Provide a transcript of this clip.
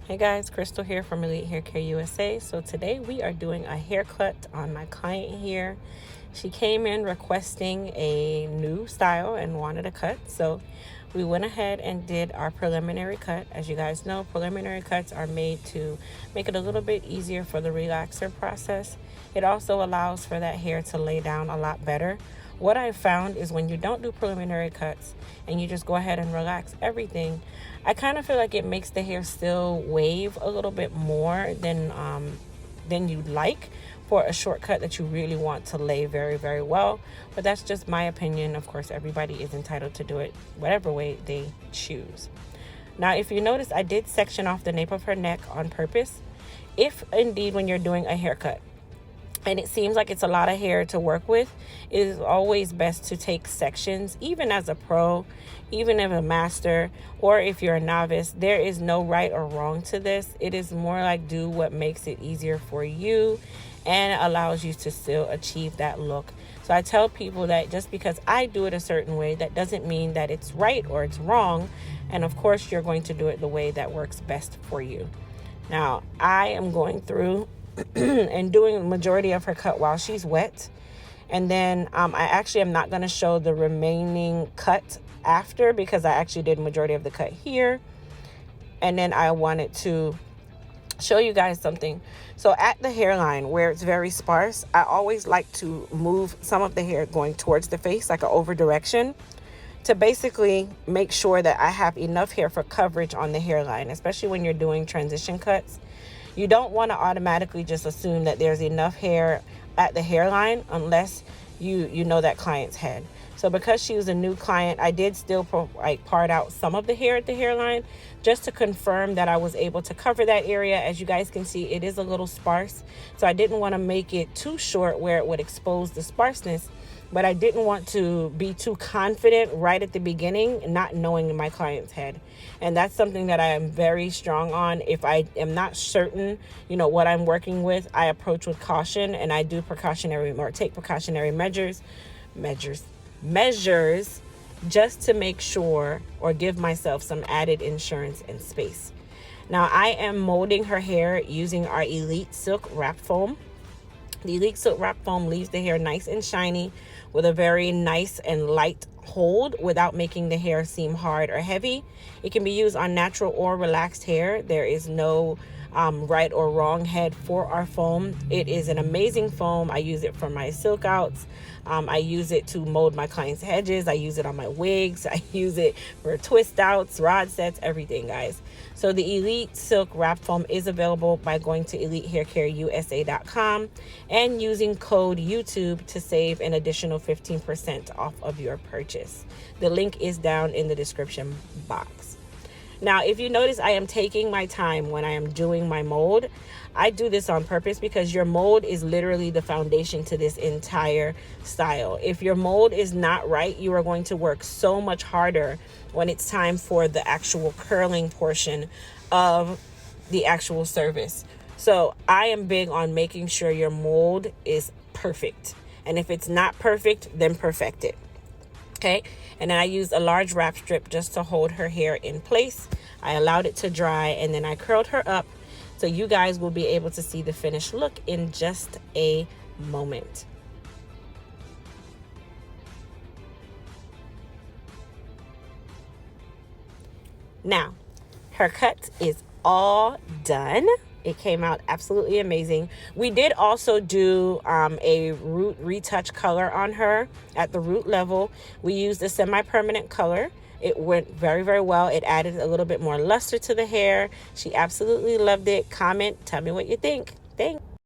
Hey guys, Crystal here from Elite Hair Care USA. So today we are doing a haircut on my client here. She came in requesting a new style and wanted a cut. So we went ahead and did our preliminary cut. As you guys know, preliminary cuts are made to make it a little bit easier for the relaxer process. It also allows for that hair to lay down a lot better. What I found is when you don't do preliminary cuts and you just go ahead and relax everything, I kind of feel like it makes the hair still wave a little bit more than you'd like for a shortcut that you really want to lay very, very well. But that's just my opinion. Of course, everybody is entitled to do it whatever way they choose. Now, if you notice, I did section off the nape of her neck on purpose. If indeed when you're doing a haircut and it seems like it's a lot of hair to work with, it is always best to take sections, even as a pro, even as a master, or if you're a novice. There is no right or wrong to this. It is more like do what makes it easier for you and allows you to still achieve that look. So I tell people that just because I do it a certain way, that doesn't mean that it's right or it's wrong. And of course, you're going to do it the way that works best for you. Now, I am going through and doing the majority of her cut while she's wet. And then I actually am not going to show the remaining cut after, because I actually did majority of the cut here. And then I wanted to show you guys something. So at the hairline where it's very sparse, I always like to move some of the hair going towards the face, like an over direction, to basically make sure that I have enough hair for coverage on the hairline, especially when you're doing transition cuts. You don't want to automatically just assume that there's enough hair at the hairline unless you know that client's head. So because she was a new client, I did still part out some of the hair at the hairline just to confirm that I was able to cover that area. As you guys can see, it is a little sparse. So I didn't want to make it too short where it would expose the sparseness, but I didn't want to be too confident right at the beginning, not knowing my client's head. And that's something that I am very strong on. If I am not certain, what I'm working with, I approach with caution, and I do take precautionary measures just to make sure, or give myself some added insurance and space. Now, I am molding her hair using our Elite Silk Wrap Foam. The Elite Silk Wrap Foam leaves the hair nice and shiny with a very nice and light hold without making the hair seem hard or heavy. It can be used on natural or relaxed hair. There is no right or wrong head for our foam. It is an amazing foam. I use it for my silk outs. I use it to mold my clients' hedges. I use it on my wigs. I use it for twist outs, rod sets, everything, guys. So the Elite Silk Wrap Foam is available by going to EliteHairCareUSA.com and using code YouTube to save an additional 15% off of your purchase. The link is down in the description box. Now, if you notice, I am taking my time when I am doing my mold. I do this on purpose because your mold is literally the foundation to this entire style. If your mold is not right, you are going to work so much harder when it's time for the actual curling portion of the actual service. So I am big on making sure your mold is perfect. And if it's not perfect, then perfect it. Okay, and then I used a large wrap strip just to hold her hair in place. I allowed it to dry, and then I curled her up, so you guys will be able to see the finished look in just a moment. Now, her cut is all done. It came out absolutely amazing. We did also do a root retouch color on her at the root level. We used a semi-permanent color. It went very, very well. It added a little bit more luster to the hair. She absolutely loved it. Comment, tell me what you think. Thanks.